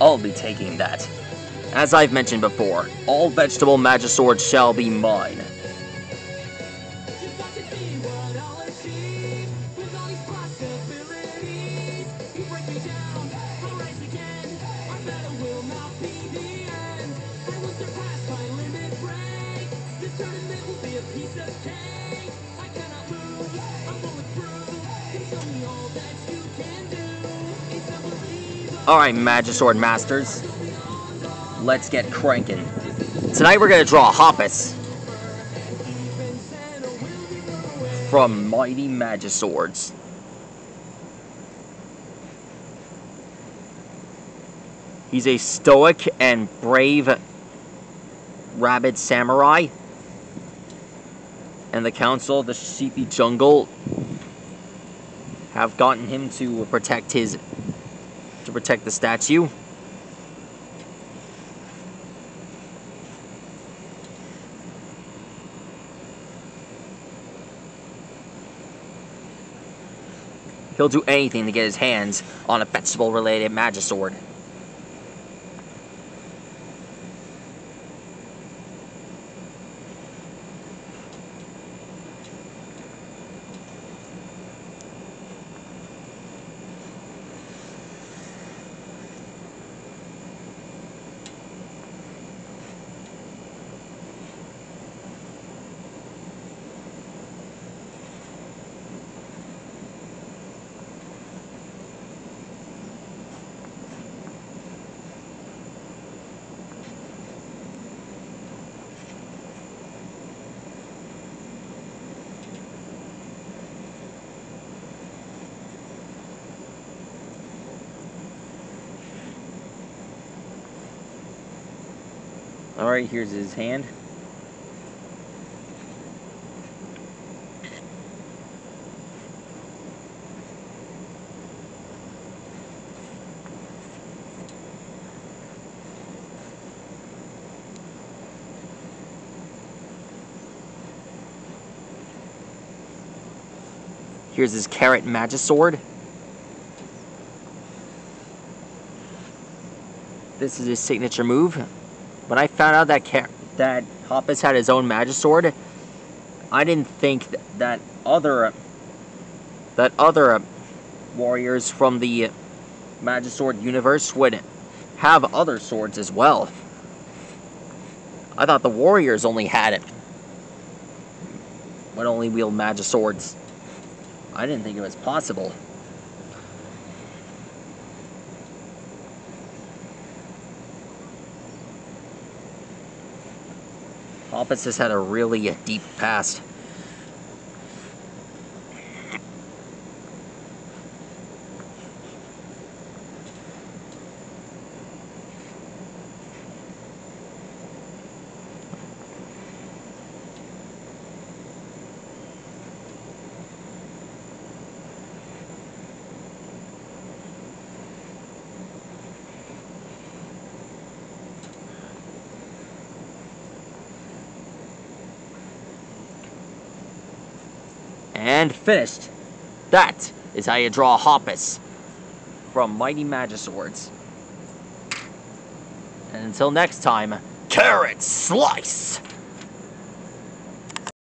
I'll be taking that. As I've mentioned before, all vegetable Magiswords shall be mine. Alright, Magisword Masters. Let's get cranking. Tonight we're going to draw a hoppus from Mighty Magiswords. He's a stoic and brave rabid samurai. And the Council of the Sheepy Jungle have gotten him to protect the statue. He'll do anything to get his hands on a vegetable-related Magisword. Alright, here's his hand. Here's his Carrot Magisword. This is his signature move. When I found out that Hoppus had his own Magisword, I didn't think that other warriors from the Magisword universe would have other swords as well. I thought the warriors only had it, would only wield Magiswords. I didn't think it was possible. Hoppus has had a really deep past. And finished. That is how you draw a hoppus from Mighty Magiswords. And until next time, carrot slice!